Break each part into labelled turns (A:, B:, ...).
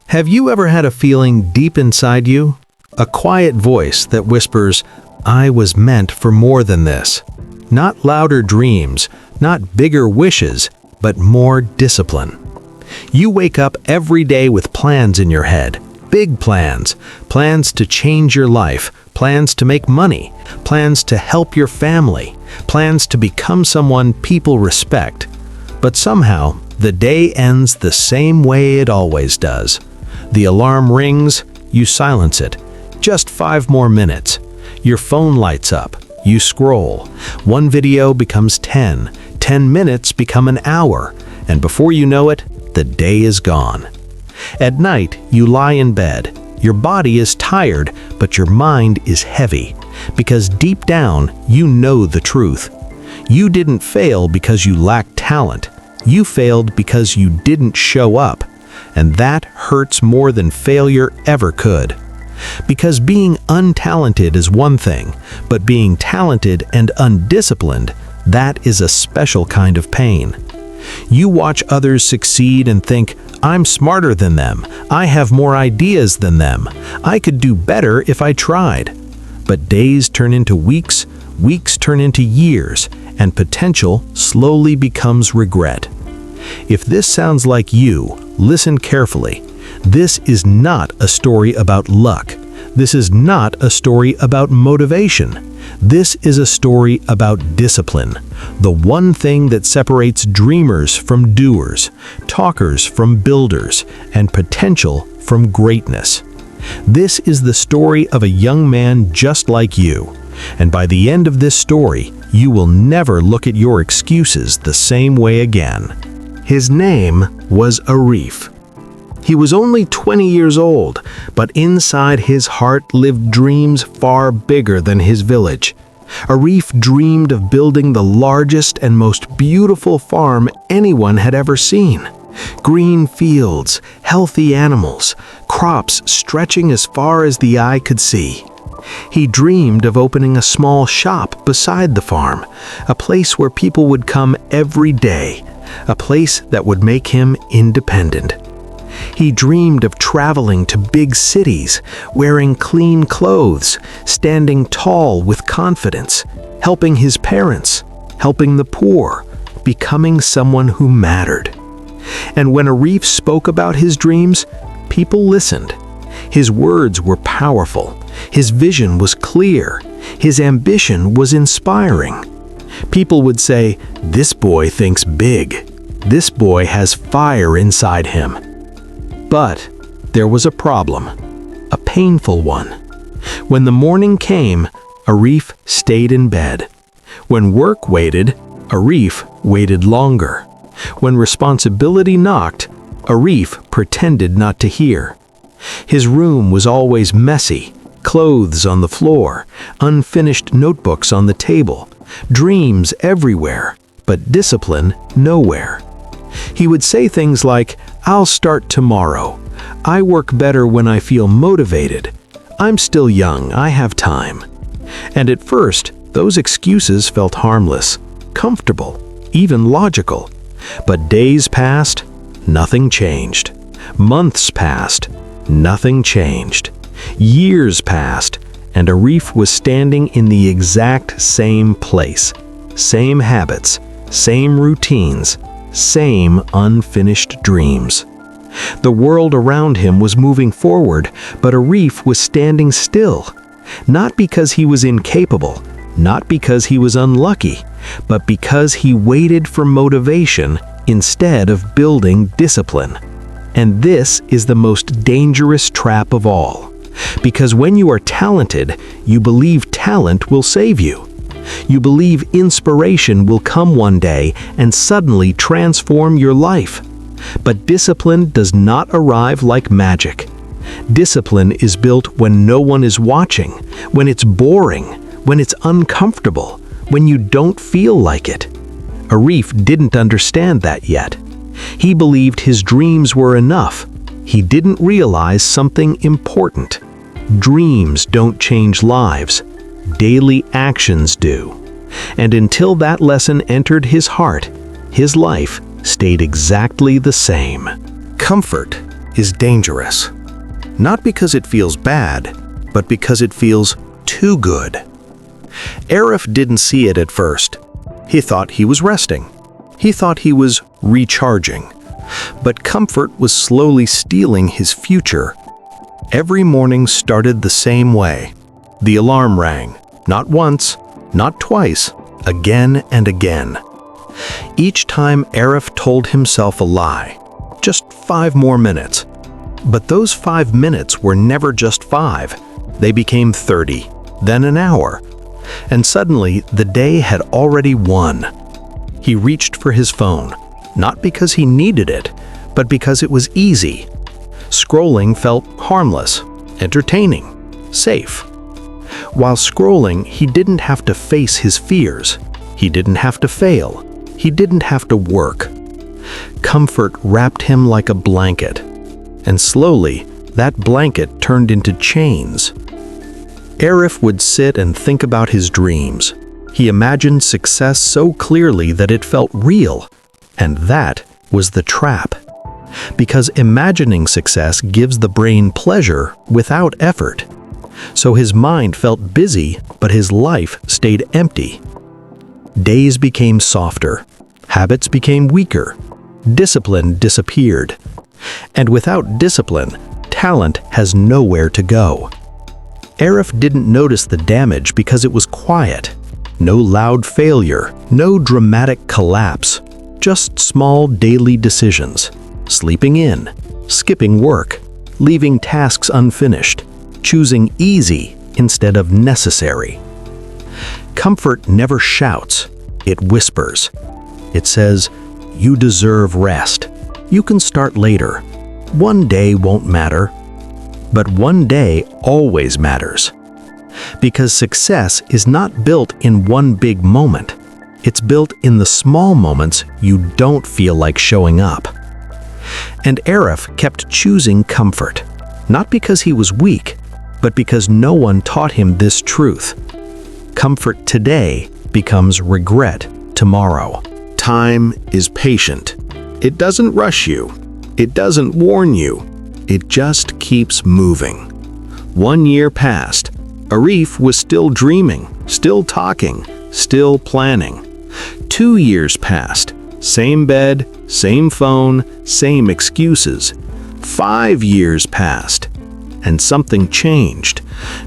A: Have you ever had a feeling deep inside you? A quiet voice that whispers, "I was meant for more than this." Not louder dreams, not bigger wishes, but more discipline. You wake up every day with plans in your head. Big plans. Plans to change your life. Plans to make money. Plans to help your family. Plans to become someone people respect. But somehow, the day ends the same way it always does. The alarm rings, you silence it. Just 5 more minutes. Your phone lights up. You scroll. One video becomes 10. 10 minutes become an hour. And before you know it, the day is gone. At night, you lie in bed. Your body is tired, but your mind is heavy. Because deep down, you know the truth. You didn't fail because you lacked talent. You failed because you didn't show up. And that hurts more than failure ever could. Because being untalented is one thing, but being talented and undisciplined, that is a special kind of pain. You watch others succeed and think, "I'm smarter than them. I have more ideas than them. I could do better if I tried." But days turn into weeks, weeks turn into years, and potential slowly becomes regret. If this sounds like you, listen carefully. This is not a story about luck. This is not a story about motivation. This is a story about discipline, the one thing that separates dreamers from doers, talkers from builders, and potential from greatness. This is the story of a young man just like you. And by the end of this story, you will never look at your excuses the same way again. His name was Arif. He was only 20 years old, but inside his heart lived dreams far bigger than his village. Arif dreamed of building the largest and most beautiful farm anyone had ever seen. Green fields, healthy animals, crops stretching as far as the eye could see. He dreamed of opening a small shop beside the farm, a place where people would come every day, a place that would make him independent. He dreamed of traveling to big cities, wearing clean clothes, standing tall with confidence, helping his parents, helping the poor, becoming someone who mattered. And when Arif spoke about his dreams, people listened. His words were powerful. His vision was clear. His ambition was inspiring. People would say, "This boy thinks big. This boy has fire inside him." But there was a problem, a painful one. When the morning came, Arif stayed in bed. When work waited, Arif waited longer. When responsibility knocked, Arif pretended not to hear. His room was always messy, clothes on the floor, unfinished notebooks on the table, dreams everywhere, but discipline nowhere. He would say things like, "I'll start tomorrow. I work better when I feel motivated. I'm still young, I have time." And at first, those excuses felt harmless, comfortable, even logical. But days passed, nothing changed. Months passed, nothing changed. Years passed, and Arif was standing in the exact same place. Same habits, same routines, same unfinished dreams. The world around him was moving forward, but Arif was standing still. Not because he was incapable, not because he was unlucky, but because he waited for motivation instead of building discipline. And this is the most dangerous trap of all. Because when you are talented, you believe talent will save you. You believe inspiration will come one day and suddenly transform your life. But discipline does not arrive like magic. Discipline is built when no one is watching, when it's boring, when it's uncomfortable, when you don't feel like it. Arif didn't understand that yet. He believed his dreams were enough. He didn't realize something important. Dreams don't change lives. Daily actions do. And until that lesson entered his heart, his life stayed exactly the same. Comfort is dangerous. Not because it feels bad, but because it feels too good. Arif didn't see it at first. He thought he was resting. He thought he was recharging. But comfort was slowly stealing his future. Every morning started the same way. The alarm rang, not once, not twice, again and again. Each time Arif told himself a lie. Just 5 more minutes. But those 5 minutes were never just 5. They became 30, then an hour. And suddenly, the day had already won. He reached for his phone, not because he needed it, but because it was easy. Scrolling felt harmless, entertaining, safe. While scrolling, he didn't have to face his fears. He didn't have to fail. He didn't have to work. Comfort wrapped him like a blanket. And slowly, that blanket turned into chains. Arif would sit and think about his dreams. He imagined success so clearly that it felt real. And that was the trap. Because imagining success gives the brain pleasure without effort. So his mind felt busy, but his life stayed empty. Days became softer. Habits became weaker. Discipline disappeared. And without discipline, talent has nowhere to go. Arif didn't notice the damage because it was quiet. No loud failure, no dramatic collapse, just small daily decisions. Sleeping in, skipping work, leaving tasks unfinished, choosing easy instead of necessary. Comfort never shouts, it whispers. It says, "You deserve rest. You can start later. One day won't matter." But one day always matters. Because success is not built in one big moment. It's built in the small moments you don't feel like showing up. And Arif kept choosing comfort, not because he was weak, but because no one taught him this truth. Comfort today becomes regret tomorrow. Time is patient. It doesn't rush you. It doesn't warn you. It just keeps moving. 1 year passed. Arif was still dreaming, still talking, still planning. 2 years passed. Same bed, same phone, same excuses. 5 years passed. And something changed.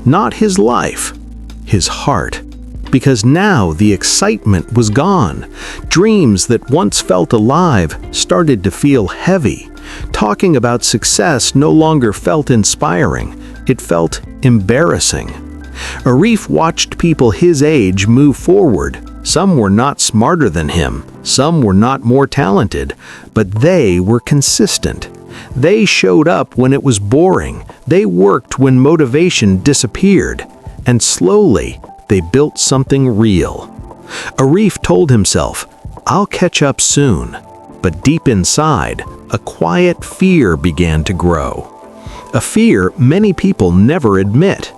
A: Not his life, his heart. Because now the excitement was gone. Dreams that once felt alive started to feel heavy. Talking about success no longer felt inspiring. It felt embarrassing. Arif watched people his age move forward. Some were not smarter than him. Some were not more talented. But they were consistent. They showed up when it was boring. They worked when motivation disappeared. And slowly, they built something real. Arif told himself, "I'll catch up soon." But deep inside, a quiet fear began to grow. A fear many people never admit.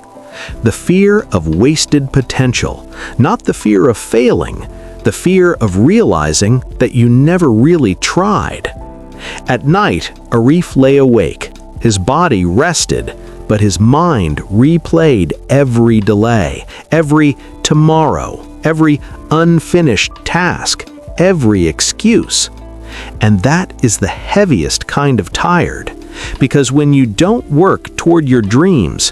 A: The fear of wasted potential, not the fear of failing, the fear of realizing that you never really tried. At night, Arif lay awake. His body rested, but his mind replayed every delay, every tomorrow, every unfinished task, every excuse. And that is the heaviest kind of tired, because when you don't work toward your dreams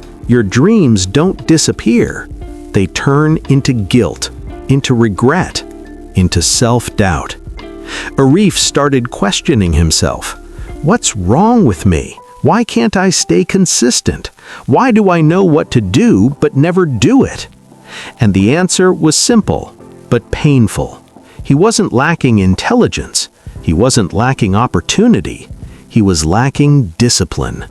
A: don't disappear. They turn into guilt, into regret, into self-doubt. Arif started questioning himself. What's wrong with me? Why can't I stay consistent? Why do I know what to do but never do it? And the answer was simple, but painful. He wasn't lacking intelligence. He wasn't lacking opportunity. He was lacking discipline.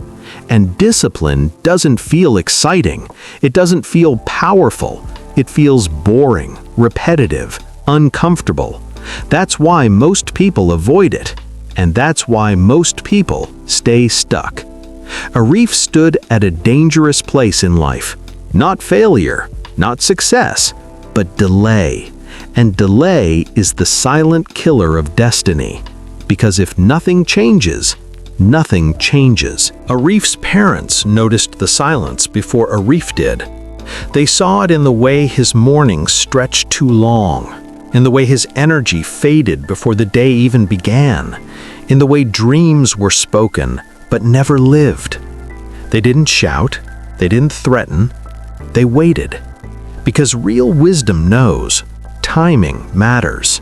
A: And discipline doesn't feel exciting. It doesn't feel powerful. It feels boring, repetitive, uncomfortable. That's why most people avoid it. And that's why most people stay stuck. Arif stood at a dangerous place in life. Not failure, not success, but delay. And delay is the silent killer of destiny. Because if nothing changes, nothing changes. Arif's parents noticed the silence before Arif did. They saw it in the way his mornings stretched too long, in the way his energy faded before the day even began, in the way dreams were spoken but never lived. They didn't shout, they didn't threaten, they waited. Because real wisdom knows timing matters.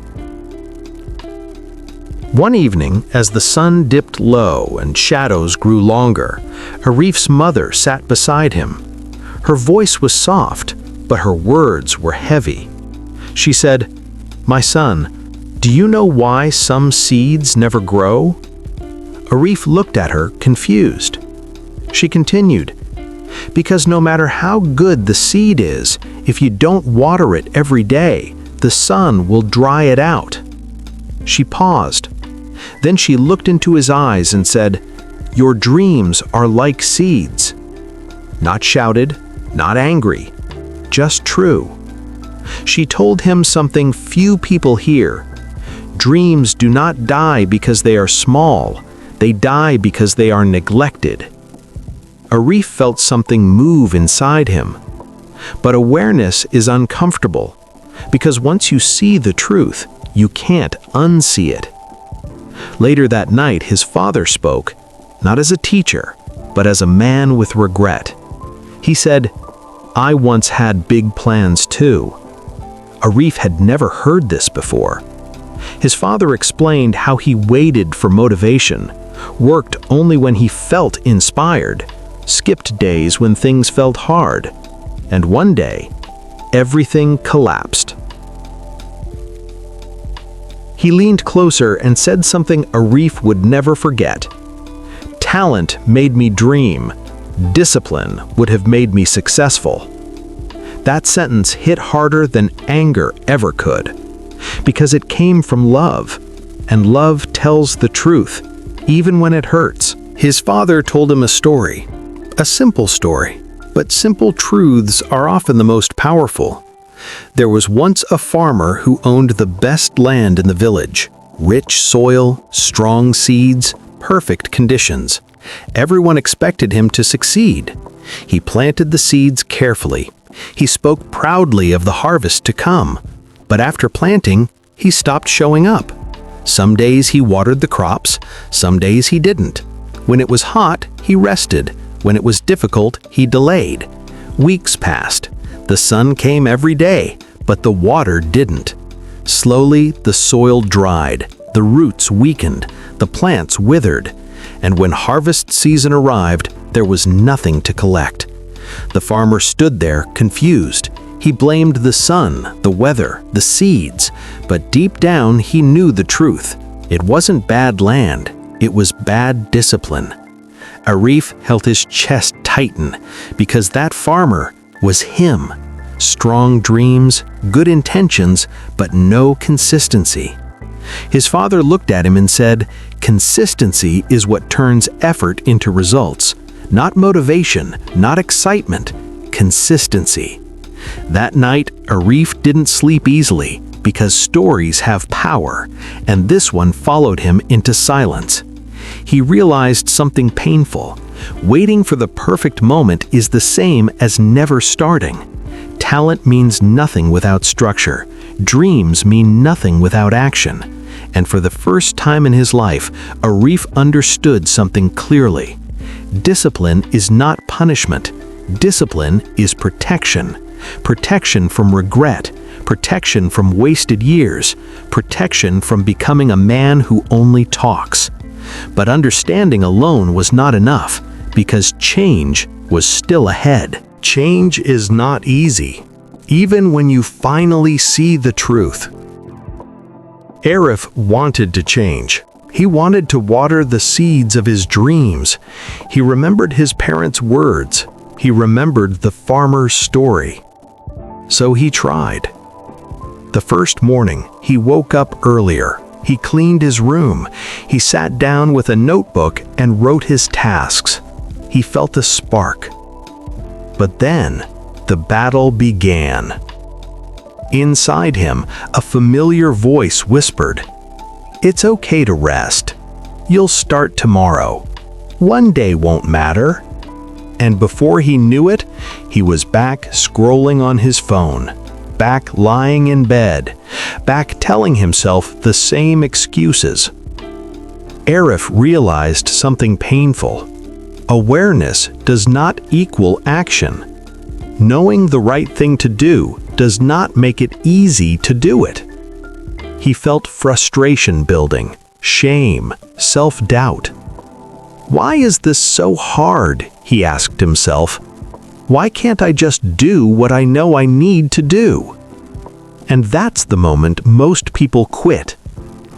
A: One evening, as the sun dipped low and shadows grew longer, Arif's mother sat beside him. Her voice was soft, but her words were heavy. She said, "My son, do you know why some seeds never grow?" Arif looked at her, confused. She continued, "Because no matter how good the seed is, if you don't water it every day, the sun will dry it out." She paused. Then she looked into his eyes and said, "Your dreams are like seeds." Not shouted, not angry, just true. She told him something few people hear. Dreams do not die because they are small. They die because they are neglected. Arif felt something move inside him. But awareness is uncomfortable, because once you see the truth, you can't unsee it. Later that night, his father spoke, not as a teacher, but as a man with regret. He said, "I once had big plans too." Arif had never heard this before. His father explained how he waited for motivation, worked only when he felt inspired, skipped days when things felt hard, and one day, everything collapsed. He leaned closer and said something Arif would never forget. "Talent made me dream. Discipline would have made me successful." That sentence hit harder than anger ever could, because it came from love, and love tells the truth, even when it hurts. His father told him a story, a simple story, but simple truths are often the most powerful. There was once a farmer who owned the best land in the village. Rich soil, strong seeds, perfect conditions. Everyone expected him to succeed. He planted the seeds carefully. He spoke proudly of the harvest to come. But after planting, he stopped showing up. Some days he watered the crops, some days he didn't. When it was hot, he rested. When it was difficult, he delayed. Weeks passed. The sun came every day, but the water didn't. Slowly, the soil dried, the roots weakened, the plants withered, and when harvest season arrived, there was nothing to collect. The farmer stood there, confused. He blamed the sun, the weather, the seeds, but deep down he knew the truth. It wasn't bad land, it was bad discipline. Arif felt his chest tighten, because that farmer was him. Strong dreams, good intentions, but no consistency. His father looked at him and said, "Consistency is what turns effort into results. Not motivation, not excitement, consistency." That night, Arif didn't sleep easily, because stories have power, and this one followed him into silence. He realized something painful. Waiting for the perfect moment is the same as never starting. Talent means nothing without structure. Dreams mean nothing without action. And for the first time in his life, Arif understood something clearly. Discipline is not punishment. Discipline is protection. Protection from regret. Protection from wasted years. Protection from becoming a man who only talks. But understanding alone was not enough, because change was still ahead. Change is not easy, even when you finally see the truth. Arif wanted to change. He wanted to water the seeds of his dreams. He remembered his parents' words. He remembered the farmer's story. So he tried. The first morning, he woke up earlier. He cleaned his room. He sat down with a notebook and wrote his tasks. He felt a spark. But then, the battle began. Inside him, a familiar voice whispered, "It's okay to rest. You'll start tomorrow." One day won't matter. And before he knew it, he was back scrolling on his phone, back lying in bed, back telling himself the same excuses. Arif realized something painful. Awareness does not equal action. Knowing the right thing to do does not make it easy to do it. He felt frustration building, shame, self-doubt. Why is this so hard? He asked himself. Why can't I just do what I know I need to do? And that's the moment most people quit.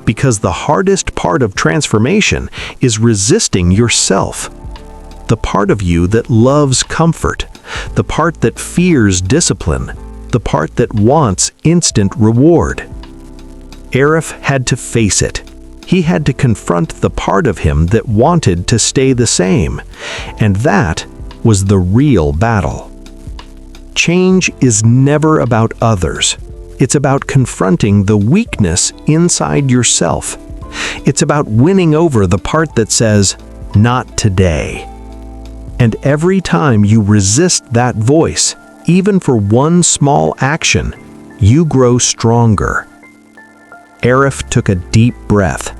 A: Because the hardest part of transformation is resisting yourself. The part of you that loves comfort, the part that fears discipline, the part that wants instant reward. Arif had to face it. He had to confront the part of him that wanted to stay the same, and that was the real battle. Change is never about others. It's about confronting the weakness inside yourself. It's about winning over the part that says, "Not today." And every time you resist that voice, even for one small action, you grow stronger. Arif took a deep breath.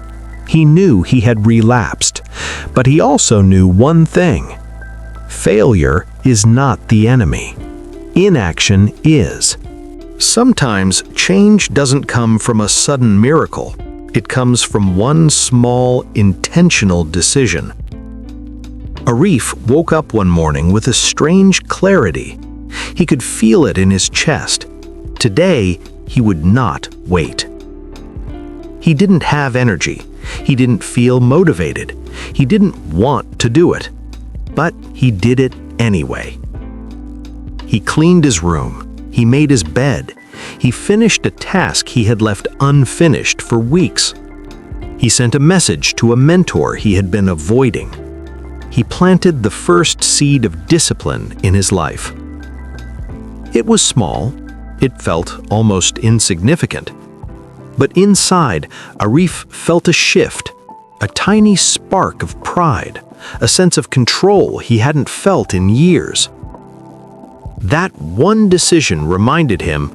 A: He knew he had relapsed, but he also knew one thing. Failure is not the enemy. Inaction is. Sometimes change doesn't come from a sudden miracle. It comes from one small, intentional decision. Arif woke up one morning with a strange clarity. He could feel it in his chest. Today, he would not wait. He didn't have energy. He didn't feel motivated. He didn't want to do it. But he did it anyway. He cleaned his room. He made his bed. He finished a task he had left unfinished for weeks. He sent a message to a mentor he had been avoiding. He planted the first seed of discipline in his life. It was small. It felt almost insignificant. But inside, Arif felt a shift, a tiny spark of pride, a sense of control he hadn't felt in years. That one decision reminded him,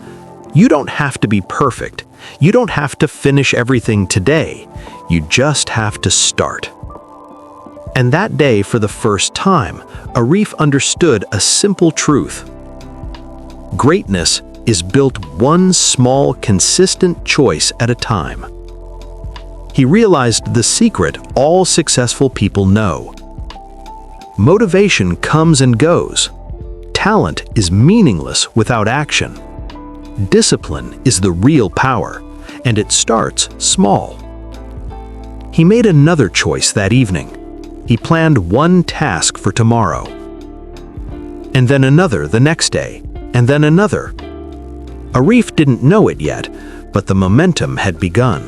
A: you don't have to be perfect. You don't have to finish everything today. You just have to start. And that day, for the first time, Arif understood a simple truth. Greatness is built one small, consistent choice at a time. He realized the secret all successful people know. Motivation comes and goes. Talent is meaningless without action. Discipline is the real power, and it starts small. He made another choice that evening. He planned one task for tomorrow, and then another the next day, and then another. Arif didn't know it yet, but the momentum had begun.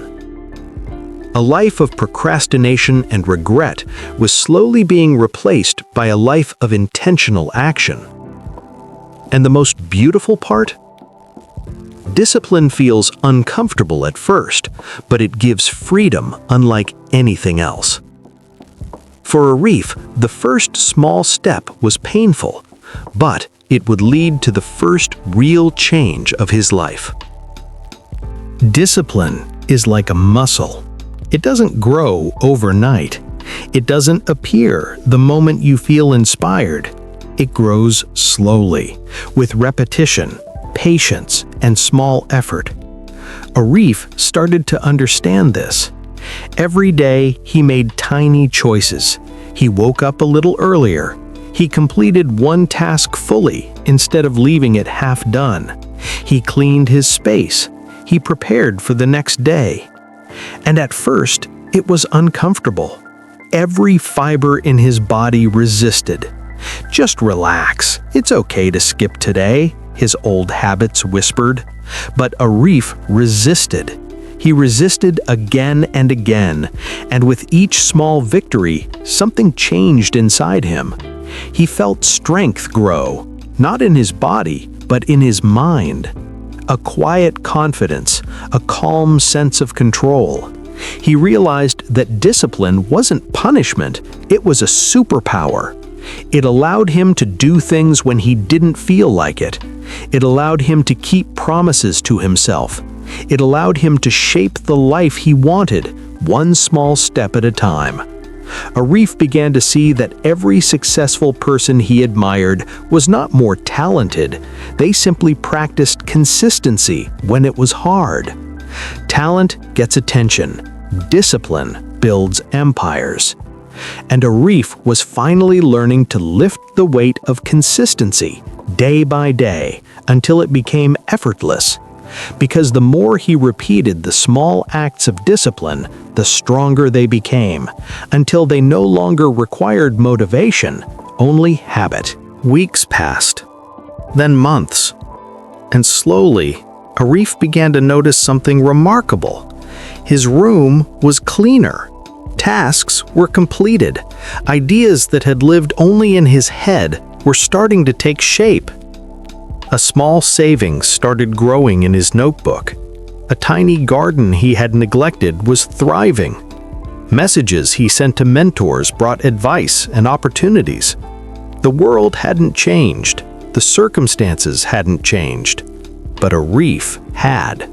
A: A life of procrastination and regret was slowly being replaced by a life of intentional action. And the most beautiful part? Discipline feels uncomfortable at first, but it gives freedom unlike anything else. For Arif, the first small step was painful, but it would lead to the first real change of his life. Discipline is like a muscle. It doesn't grow overnight. It doesn't appear the moment you feel inspired. It grows slowly, with repetition, patience, and small effort. Arif started to understand this. Every day, he made tiny choices. He woke up a little earlier. He completed one task fully instead of leaving it half done. He cleaned his space. He prepared for the next day. And at first, it was uncomfortable. Every fiber in his body resisted. "Just relax. It's okay to skip today," his old habits whispered. But Arif resisted. He resisted again and again, and with each small victory, something changed inside him. He felt strength grow, not in his body, but in his mind. A quiet confidence, a calm sense of control. He realized that discipline wasn't punishment, it was a superpower. It allowed him to do things when he didn't feel like it. It allowed him to keep promises to himself. It allowed him to shape the life he wanted, one small step at a time. Arif began to see that every successful person he admired was not more talented, they simply practiced consistency when it was hard. Talent gets attention, discipline builds empires. And Arif was finally learning to lift the weight of consistency, day by day, until it became effortless. Because the more he repeated the small acts of discipline, the stronger they became, until they no longer required motivation, only habit. Weeks passed, then months, and slowly, Arif began to notice something remarkable. His room was cleaner. Tasks were completed. Ideas that had lived only in his head were starting to take shape. A small savings started growing in his notebook. A tiny garden he had neglected was thriving. Messages he sent to mentors brought advice and opportunities. The world hadn't changed. The circumstances hadn't changed. But Arif had.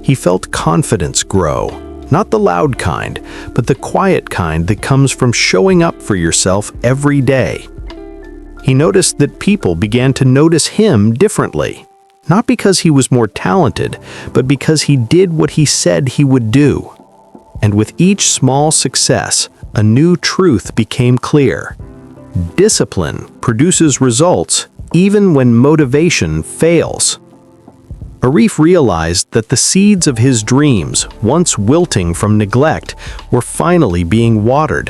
A: He felt confidence grow, not the loud kind, but the quiet kind that comes from showing up for yourself every day. He noticed that people began to notice him differently, not because he was more talented, but because he did what he said he would do. And with each small success, a new truth became clear. Discipline produces results even when motivation fails. Arif realized that the seeds of his dreams, once wilting from neglect, were finally being watered.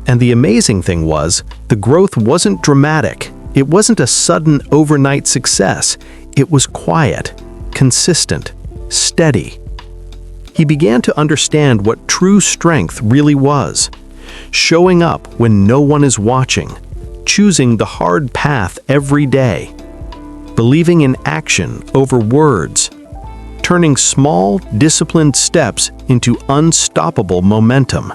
A: And the amazing thing was, the growth wasn't dramatic. It wasn't a sudden overnight success. It was quiet, consistent, steady. He began to understand what true strength really was. Showing up when no one is watching, choosing the hard path every day, believing in action over words, turning small, disciplined steps into unstoppable momentum.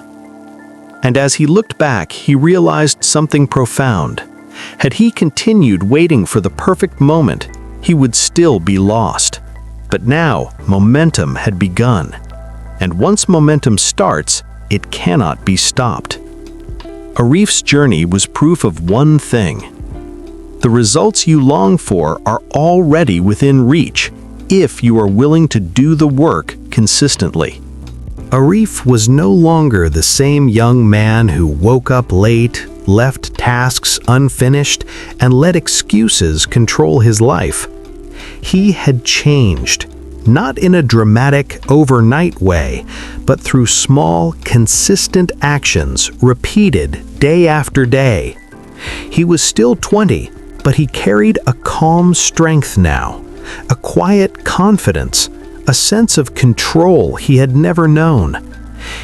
A: And as he looked back, he realized something profound. Had he continued waiting for the perfect moment, he would still be lost. But now, momentum had begun. And once momentum starts, it cannot be stopped. Arif's journey was proof of one thing. The results you long for are already within reach, if you are willing to do the work consistently. Arif was no longer the same young man who woke up late, left tasks unfinished, and let excuses control his life. He had changed, not in a dramatic, overnight way, but through small, consistent actions repeated day after day. He was still 20, but he carried a calm strength now, a quiet confidence, a sense of control he had never known.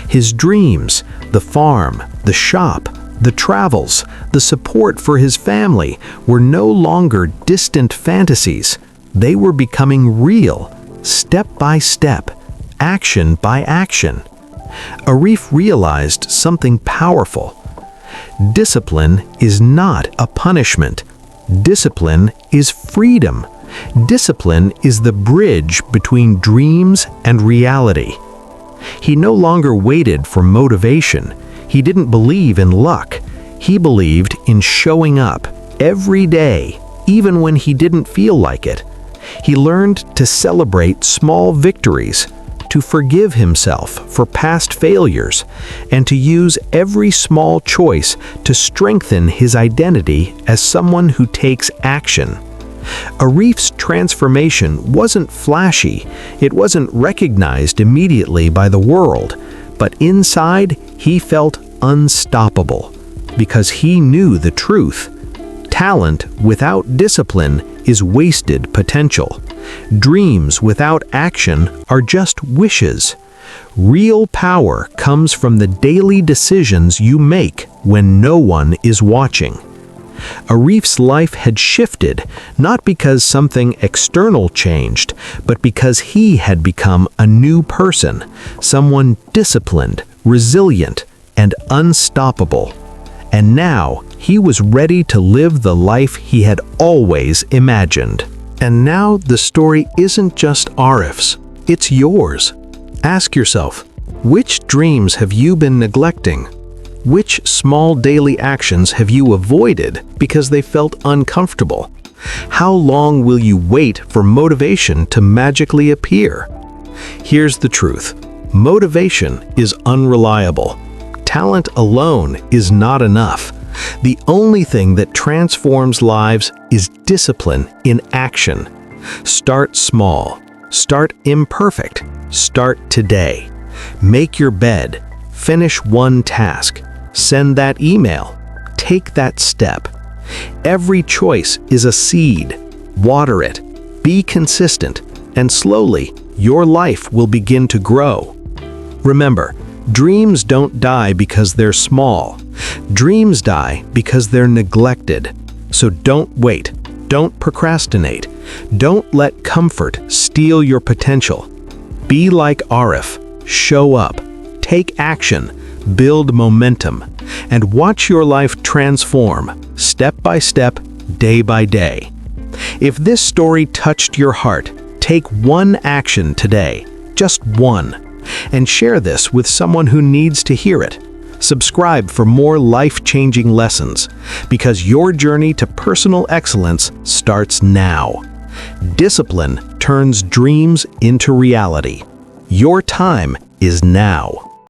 A: His dreams, the farm, the shop, the travels, the support for his family were no longer distant fantasies. They were becoming real, step by step, action by action. Arif realized something powerful. Discipline is not a punishment. Discipline is freedom. Discipline is the bridge between dreams and reality. He no longer waited for motivation. He didn't believe in luck. He believed in showing up every day, even when he didn't feel like it. He learned to celebrate small victories, to forgive himself for past failures, and to use every small choice to strengthen his identity as someone who takes action. Arif's transformation wasn't flashy, it wasn't recognized immediately by the world, but inside he felt unstoppable, because he knew the truth. Talent without discipline is wasted potential. Dreams without action are just wishes. Real power comes from the daily decisions you make when no one is watching. Arif's life had shifted, not because something external changed, but because he had become a new person, someone disciplined, resilient, and unstoppable. And now he was ready to live the life he had always imagined. And now the story isn't just Arif's, it's yours. Ask yourself, which dreams have you been neglecting? Which small daily actions have you avoided because they felt uncomfortable? How long will you wait for motivation to magically appear? Here's the truth. Motivation is unreliable. Talent alone is not enough. The only thing that transforms lives is discipline in action. Start small. Start imperfect. Start today. Make your bed. Finish one task. Send that email. Take that step. Every choice is a seed. Water it. Be consistent. And slowly, your life will begin to grow. Remember, dreams don't die because they're small. Dreams die because they're neglected. So don't wait. Don't procrastinate. Don't let comfort steal your potential. Be like Arif. Show up. Take action. Build momentum. And watch your life transform, step by step, day by day. If this story touched your heart, take one action today. Just one. And share this with someone who needs to hear it. Subscribe for more life-changing lessons, because your journey to personal excellence starts now. Discipline turns dreams into reality. Your time is now.